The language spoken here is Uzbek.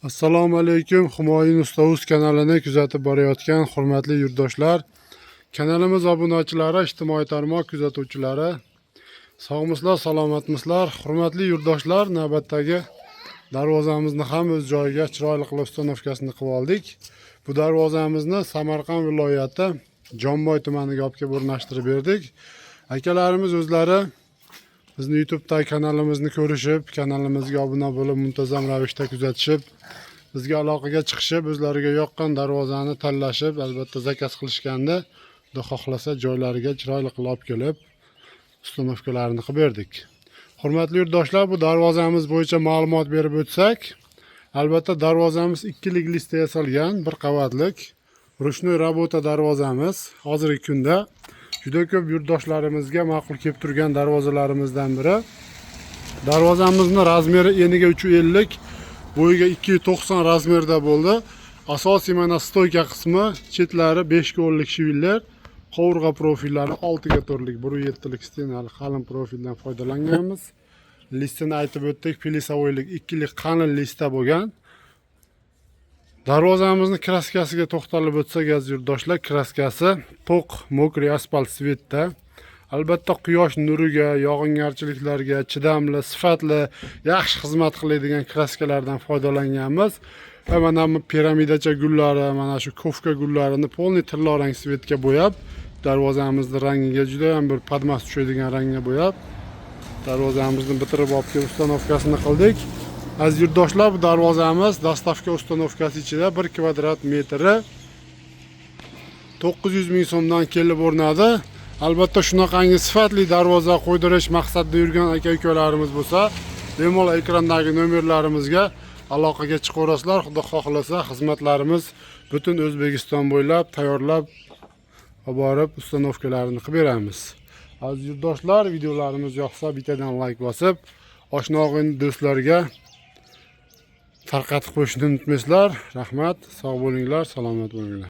Assalomu alaykum. Humoyun Usta.uz kanalini kuzatib borayotgan hurmatli yurtdoshlar, kanalimiz obunachilari, ijtimoiy tarmoq kuzatuvchilari, sog'misizlar, salomatmisizlar? Hurmatli yurtdoshlar, navbatdagi darvozamizni ham o'z joyiga chiroyli qilib ustanovkasini qilib oldik. Bu darvozamizni Samarqand viloyati Jomboy tumaniga olib kelib o'rnashtirib berdik. Akalarimiz o'zlari bizni YouTube'dagi kanalimizni ko'rishib, kanalimizga obuna bo'lib, muntazam ravishda kuzatishib, bizga aloqaga chiqishib, o'zlariga yoqqan darvozani tanlashib, albatta zakaz qilishganda, xudo xohlasa joylariga chiroyli qilib olib kelib, ustanovkalarini qilib berdik. Hurmatli yurtdoshlar, bu darvozamiz bo'yicha ma'lumot berib o'tsak, albatta darvozamiz ikkilik listda yasalgan, bir qavatlik ruchnoy rabota darvozamiz. Hozirgi kunda juda ko'p yurtdoshlarimizga ma'qul kelib turgan darvozalarimizdan biri. Darvozamizning razmeri eniga 350, bo'yiga 290 razmerda bo'ldi. Asosiy mana stoyka qismi, chetlari 5 qo'llik shivillar, qovurg'a profillari 6 ga to'rlik 1.7lik stenali qalin profildan foydalanganmiz. Listini aytib o'tdik, pilisavoylik 2lik qalin lista bo'lgan. Darvozamizning kraskasiga to'xtalib o'tsak, aziz yurtdoshlar, kraskasi to'q, mokriy asfalt svetda. Albatta quyosh nuriga, yog'ingarchiliklarga chidamli, sifatli, yaxshi xizmat qiladigan kraskalardan foydalanganmiz. Va mana bu piramidacha gullari, mana shu kofka gullarini polniy tillarang svetga bo'yab, darvozamizning rangiga juda ham bir padmas tushadigan rangga bo'yab, darvozamizni bitirib olib kelib ustanovkasini qildik. Aziz yurtdoshlar, bu darvozamiz dastavka ustanovkasi ichida 1 kvadrat metri 900 ming so'mdan kelib o'rnadi. Albatta shunaqangi sifatli darvoza qo'ydirish maqsadida yurgan aka-ukalarimiz bo'lsa, bemalol ekrandagi nomerlarimizga aloqaga chiqaverasizlar. Xudo xohlasa xizmatlarimiz butun O'zbekiston bo'ylab tayyorlab borib ustanovkalarini qilib beramiz. Aziz yurtdoshlar, videolarimiz yoqsa bittadan like bosib, oshna-og'in do'stlarga tarqatib qo'yishni unutmaysizlar. Rahmat, sog' bo'linglar, salomat bo'linglar.